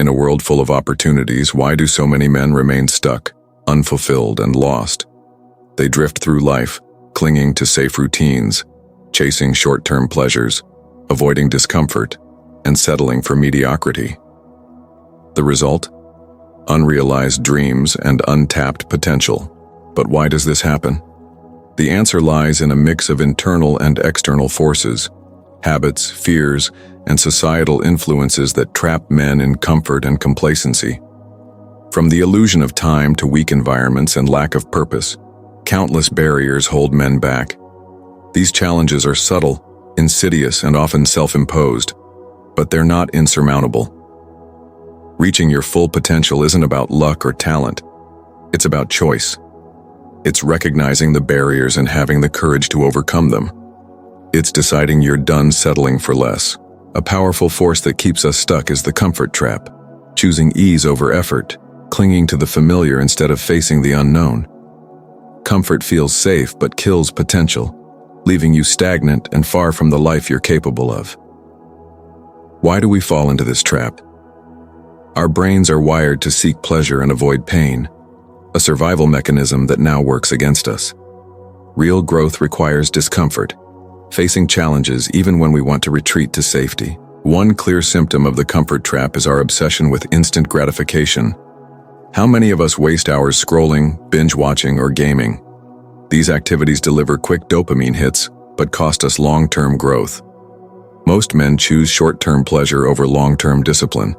In a world full of opportunities, why do so many men remain stuck, unfulfilled, and lost? They drift through life, clinging to safe routines, chasing short-term pleasures, avoiding discomfort, and settling for mediocrity. The result? Unrealized dreams and untapped potential. But why does this happen? The answer lies in a mix of internal and external forces, habits, fears, and societal influences that trap men in comfort and complacency. From the illusion of time to weak environments and lack of purpose, countless barriers hold men back. These challenges are subtle, insidious, and often self-imposed, but they're not insurmountable. Reaching your full potential isn't about luck or talent. It's about choice. It's recognizing the barriers and having the courage to overcome them. It's deciding you're done settling for less. A powerful force that keeps us stuck is the comfort trap, choosing ease over effort, clinging to the familiar instead of facing the unknown. Comfort feels safe but kills potential, leaving you stagnant and far from the life you're capable of. Why do we fall into this trap? Our brains are wired to seek pleasure and avoid pain, a survival mechanism that now works against us. Real growth requires discomfort, facing challenges even when we want to retreat to safety. One clear symptom of the comfort trap is our obsession with instant gratification. How many of us waste hours scrolling, binge-watching, or gaming? These activities deliver quick dopamine hits, but cost us long-term growth. Most men choose short-term pleasure over long-term discipline.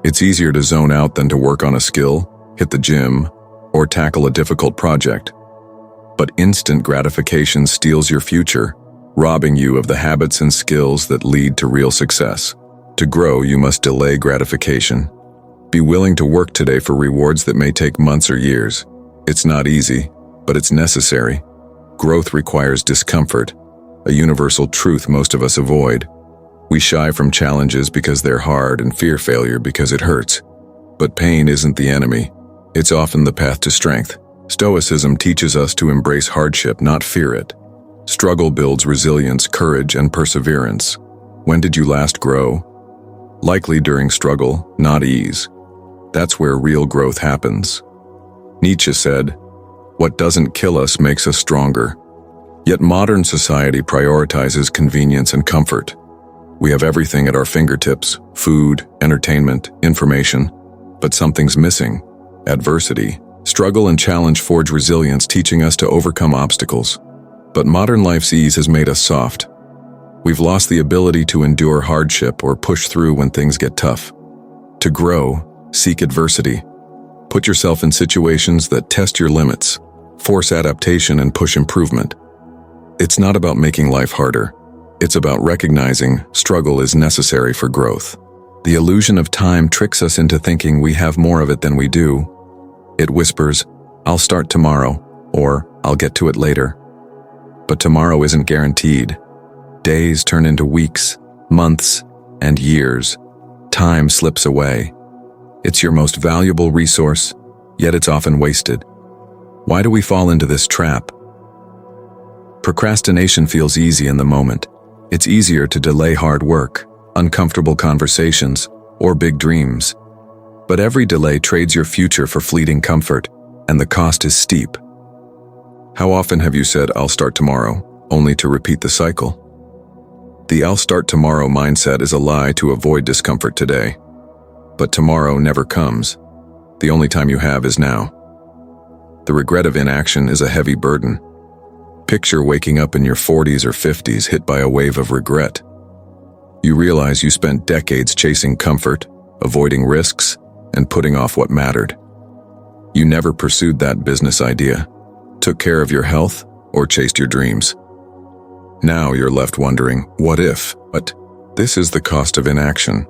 It's easier to zone out than to work on a skill, hit the gym, or tackle a difficult project. But instant gratification steals your future, robbing you of the habits and skills that lead to real success. To grow, you must delay gratification. Be willing to work today for rewards that may take months or years. It's not easy, but it's necessary. Growth requires discomfort, a universal truth most of us avoid. We shy from challenges because they're hard and fear failure because it hurts. But pain isn't the enemy. It's often the path to strength. Stoicism teaches us to embrace hardship, not fear it. Struggle builds resilience, courage, and perseverance. When did you last grow? Likely during struggle, not ease. That's where real growth happens. Nietzsche said, "What doesn't kill us makes us stronger." Yet modern society prioritizes convenience and comfort. We have everything at our fingertips: food, entertainment, information. But something's missing: adversity. Struggle and challenge forge resilience, teaching us to overcome obstacles. But modern life's ease has made us soft. We've lost the ability to endure hardship or push through when things get tough. To grow, seek adversity. Put yourself in situations that test your limits, force adaptation, and push improvement. It's not about making life harder. It's about recognizing struggle is necessary for growth. The illusion of time tricks us into thinking we have more of it than we do. It whispers, "I'll start tomorrow," or "I'll get to it later." But tomorrow isn't guaranteed. Days turn into weeks, months, and years. Time slips away. It's your most valuable resource, yet it's often wasted. Why do we fall into this trap? Procrastination feels easy in the moment. It's easier to delay hard work, uncomfortable conversations, or big dreams. But every delay trades your future for fleeting comfort, and the cost is steep. How often have you said, "I'll start tomorrow," only to repeat the cycle? The "I'll start tomorrow" mindset is a lie to avoid discomfort today. But tomorrow never comes. The only time you have is now. The regret of inaction is a heavy burden. Picture waking up in your 40s or 50s hit by a wave of regret. You realize you spent decades chasing comfort, avoiding risks, and putting off what mattered. You never pursued that business idea, took care of your health, or chased your dreams. Now you're left wondering, what if? But this is the cost of inaction.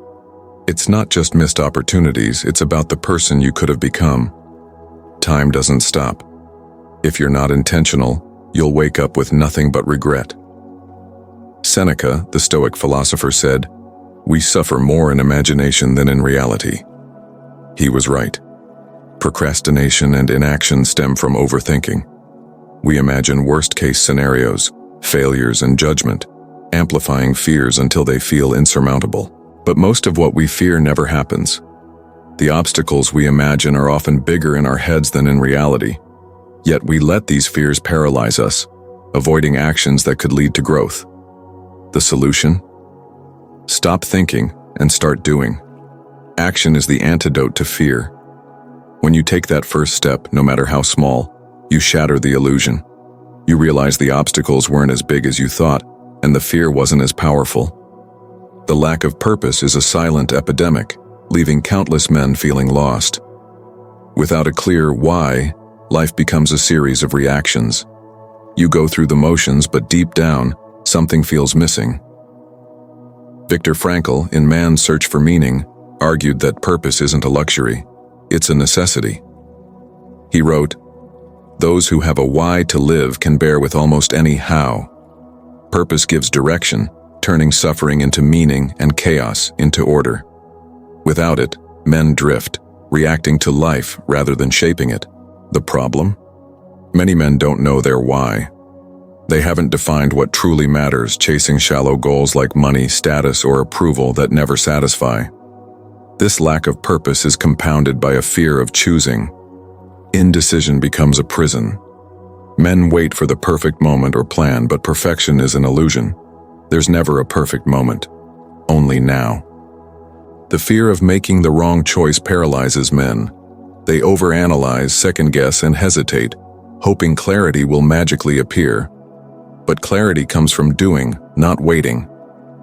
It's not just missed opportunities, it's about the person you could have become. Time doesn't stop. If you're not intentional, you'll wake up with nothing but regret. Seneca, the Stoic philosopher, said, "We suffer more in imagination than in reality." He was right. Procrastination and inaction stem from overthinking. We imagine worst-case scenarios, failures, and judgment, amplifying fears until they feel insurmountable. But most of what we fear never happens. The obstacles we imagine are often bigger in our heads than in reality. Yet we let these fears paralyze us, avoiding actions that could lead to growth. The solution? Stop thinking and start doing. Action is the antidote to fear. When you take that first step, no matter how small, you shatter the illusion. You realize the obstacles weren't as big as you thought, and the fear wasn't as powerful. The lack of purpose is a silent epidemic, leaving countless men feeling lost. Without a clear why, life becomes a series of reactions. You go through the motions, but deep down, something feels missing. Viktor Frankl, in Man's Search for Meaning, argued that purpose isn't a luxury, it's a necessity. He wrote, "Those who have a why to live can bear with almost any how. Purpose gives direction, turning suffering into meaning and chaos into order. Without it, men drift, reacting to life rather than shaping it. The problem? Many men don't know their why. They haven't defined what truly matters, chasing shallow goals like money, status, or approval that never satisfy. This lack of purpose is compounded by a fear of choosing. Indecision becomes a prison. Men wait for the perfect moment or plan, but perfection is an illusion. There's never a perfect moment, only now. The fear of making the wrong choice paralyzes men. They overanalyze, second-guess, and hesitate, hoping clarity will magically appear. But clarity comes from doing, not waiting.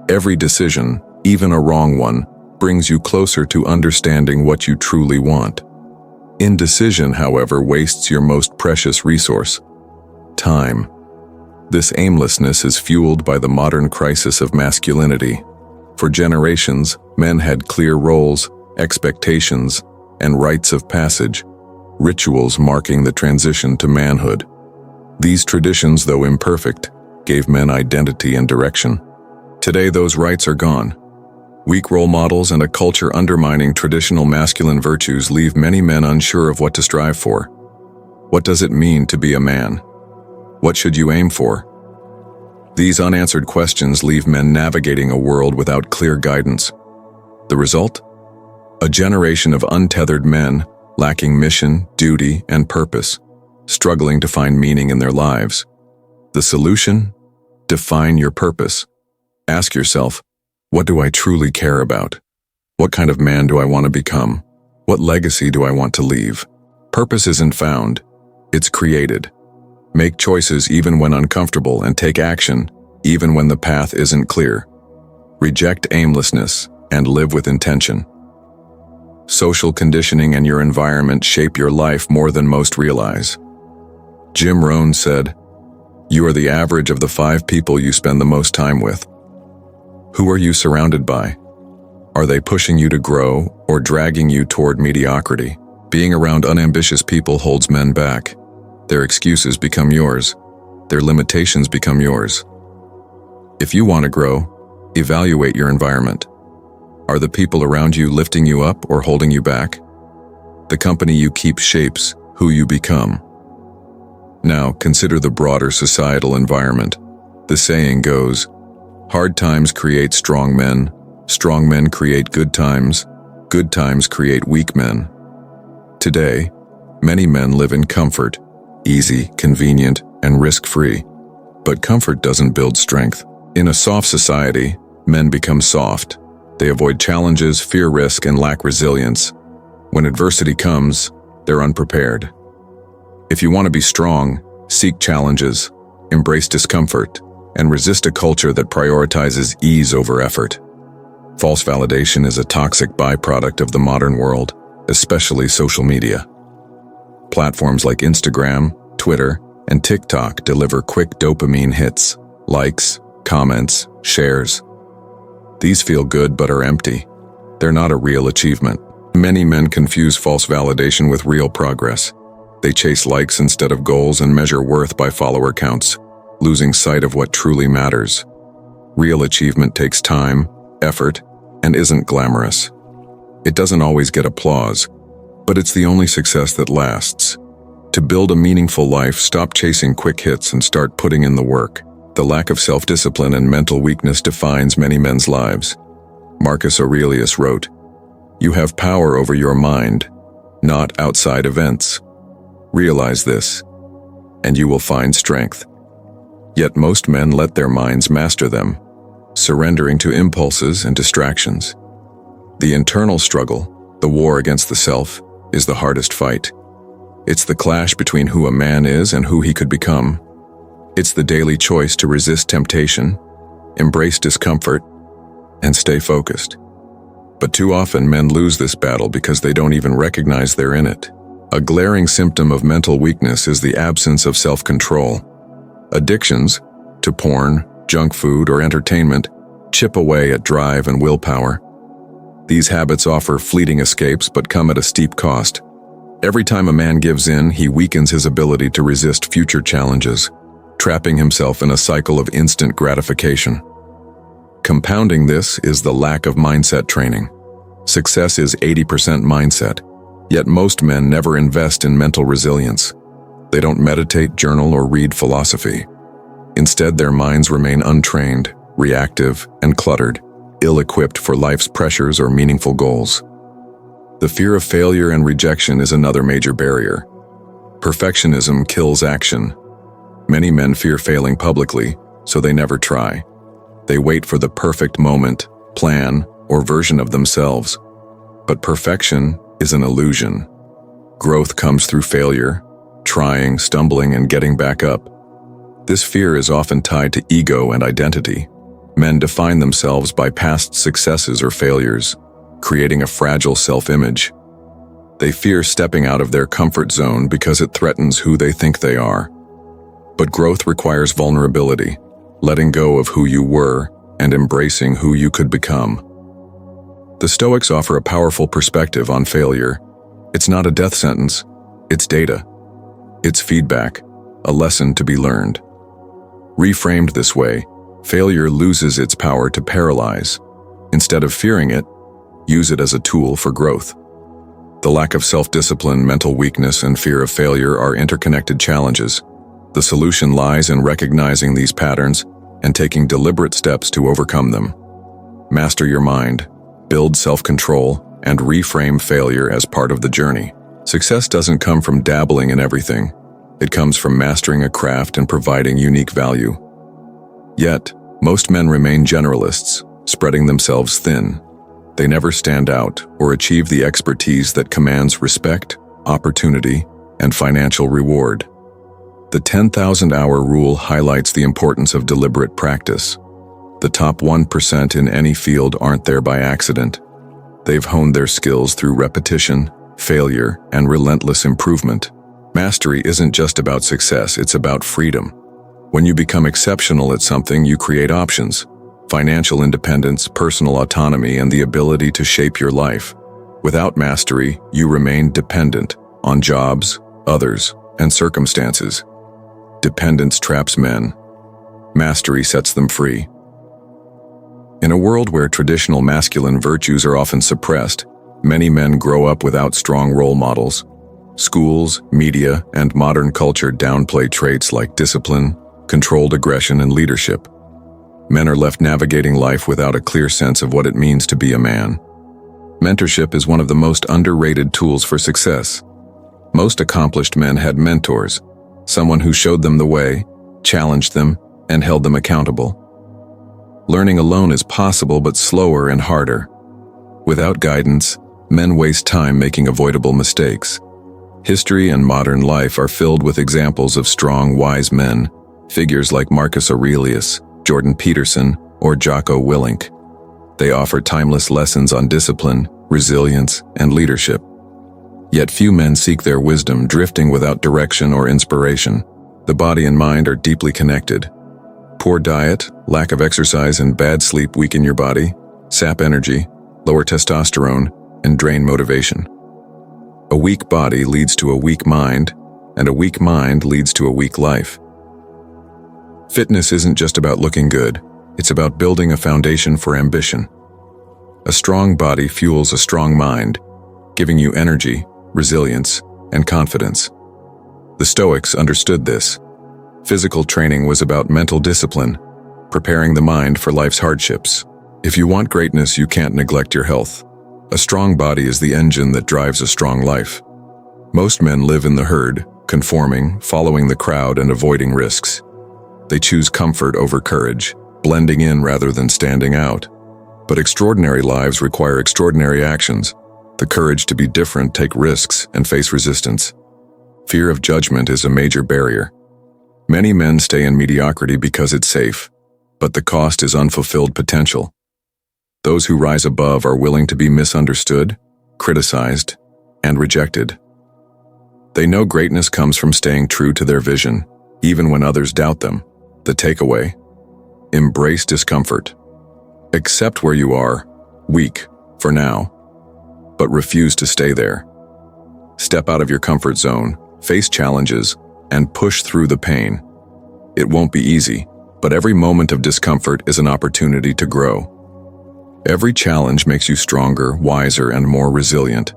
Every decision, even a wrong one, brings you closer to understanding what you truly want. Indecision, however, wastes your most precious resource: time. This aimlessness is fueled by the modern crisis of masculinity. For generations, men had clear roles, expectations, and rites of passage, rituals marking the transition to manhood. These traditions, though imperfect, gave men identity and direction. Today, those rites are gone. Weak role models and a culture undermining traditional masculine virtues leave many men unsure of what to strive for. What does it mean to be a man? What should you aim for? These unanswered questions leave men navigating a world without clear guidance. The result? A generation of untethered men, lacking mission, duty, and purpose, struggling to find meaning in their lives. The solution? Define your purpose. Ask yourself, what do I truly care about? What kind of man do I want to become? What legacy do I want to leave? Purpose isn't found, it's created. Make choices even when uncomfortable and take action even when the path isn't clear. Reject aimlessness and live with intention. Social conditioning and your environment shape your life more than most realize. Jim Rohn said, "You are the average of the 5 people you spend the most time with." Who are you surrounded by? Are they pushing you to grow or dragging you toward mediocrity? Being around unambitious people holds men back. Their excuses become yours. Their limitations become yours. If you want to grow, evaluate your environment. Are the people around you lifting you up or holding you back? The company you keep shapes who you become. Now, consider the broader societal environment. The saying goes, hard times create strong men create good times create weak men. Today, many men live in comfort, easy, convenient, and risk-free. But comfort doesn't build strength. In a soft society, men become soft. They avoid challenges, fear risk, and lack resilience. When adversity comes, they're unprepared. If you want to be strong, seek challenges, embrace discomfort, and resist a culture that prioritizes ease over effort. False validation is a toxic byproduct of the modern world, especially social media. Platforms like Instagram, Twitter, and TikTok deliver quick dopamine hits, likes, comments, shares. These feel good but are empty. They're not a real achievement. Many men confuse false validation with real progress. They chase likes instead of goals and measure worth by follower counts, losing sight of what truly matters. Real achievement takes time, effort, and isn't glamorous. It doesn't always get applause, but it's the only success that lasts. To build a meaningful life, stop chasing quick hits and start putting in the work. The lack of self-discipline and mental weakness defines many men's lives. Marcus Aurelius wrote, You have power over your mind, not outside events. Realize this, and you will find strength. Yet most men let their minds master them, surrendering to impulses and distractions. The internal struggle, the war against the self, is the hardest fight. It's the clash between who a man is and who he could become. It's the daily choice to resist temptation, embrace discomfort, and stay focused. But too often men lose this battle because they don't even recognize they're in it. A glaring symptom of mental weakness is the absence of self-control. Addictions, to porn, junk food, or entertainment, chip away at drive and willpower. These habits offer fleeting escapes but come at a steep cost. Every time a man gives in, he weakens his ability to resist future challenges, trapping himself in a cycle of instant gratification. Compounding this is the lack of mindset training. Success is 80% mindset, yet most men never invest in mental resilience. They don't meditate, journal, or read philosophy. Instead, their minds remain untrained, reactive, and cluttered, ill-equipped for life's pressures or meaningful goals. The fear of failure and rejection is another major barrier. Perfectionism kills action. Many men fear failing publicly, so they never try. They wait for the perfect moment, plan, or version of themselves. But perfection is an illusion. Growth comes through failure, trying, stumbling, and getting back up. This fear is often tied to ego and identity. Men define themselves by past successes or failures, creating a fragile self-image. They fear stepping out of their comfort zone because it threatens who they think they are. But growth requires vulnerability, letting go of who you were and embracing who you could become. The Stoics offer a powerful perspective on failure. It's not a death sentence, it's data. It's feedback, a lesson to be learned. Reframed this way, failure loses its power to paralyze. Instead of fearing it, use it as a tool for growth. The lack of self-discipline, mental weakness, and fear of failure are interconnected challenges. The solution lies in recognizing these patterns and taking deliberate steps to overcome them. Master your mind, build self-control, and reframe failure as part of the journey. Success doesn't come from dabbling in everything. It comes from mastering a craft and providing unique value. Yet, most men remain generalists, spreading themselves thin. They never stand out or achieve the expertise that commands respect, opportunity, and financial reward. The 10,000-hour rule highlights the importance of deliberate practice. The top 1% in any field aren't there by accident. They've honed their skills through repetition, failure, and relentless improvement. Mastery isn't just about success, it's about freedom. When you become exceptional at something, you create options: financial independence, personal autonomy, and the ability to shape your life. Without mastery, you remain dependent on jobs, others, and circumstances. Dependence traps men. Mastery sets them free. In a world where traditional masculine virtues are often suppressed, many men grow up without strong role models. Schools, media, and modern culture downplay traits like discipline, controlled aggression, and leadership. Men are left navigating life without a clear sense of what it means to be a man. Mentorship is one of the most underrated tools for success. Most accomplished men had mentors, someone who showed them the way, challenged them, and held them accountable. Learning alone is possible but slower and harder. Without guidance, men waste time making avoidable mistakes. History and modern life are filled with examples of strong, wise men, figures like Marcus Aurelius, Jordan Peterson, or Jocko Willink. They offer timeless lessons on discipline, resilience, and leadership. Yet few men seek their wisdom, drifting without direction or inspiration. The body and mind are deeply connected. Poor diet, lack of exercise, and bad sleep weaken your body, sap energy, lower testosterone, and drain motivation. A weak body leads to a weak mind, and a weak mind leads to a weak life. Fitness isn't just about looking good, it's about building a foundation for ambition. A strong body fuels a strong mind, giving you energy, resilience, and confidence. The Stoics understood this. Physical training was about mental discipline, preparing the mind for life's hardships. If you want greatness, you can't neglect your health. A strong body is the engine that drives a strong life. Most men live in the herd, conforming, following the crowd, and avoiding risks. They choose comfort over courage, blending in rather than standing out. But extraordinary lives require extraordinary actions. The courage to be different, take risks, and face resistance. Fear of judgment is a major barrier. Many men stay in mediocrity because it's safe, but the cost is unfulfilled potential. Those who rise above are willing to be misunderstood, criticized, and rejected. They know greatness comes from staying true to their vision, even when others doubt them. The takeaway: embrace discomfort. Accept where you are, weak, for now, but refuse to stay there. Step out of your comfort zone, face challenges, and push through the pain. It won't be easy, but every moment of discomfort is an opportunity to grow. Every challenge makes you stronger, wiser, and more resilient.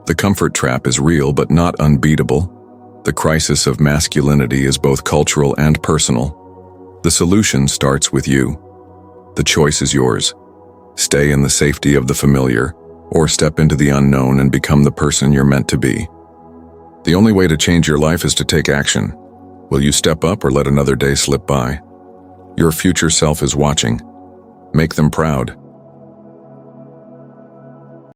The comfort trap is real but not unbeatable. The crisis of masculinity is both cultural and personal. The solution starts with you. The choice is yours. Stay in the safety of the familiar, or step into the unknown and become the person you're meant to be. The only way to change your life is to take action. Will you step up or let another day slip by? Your future self is watching. Make them proud.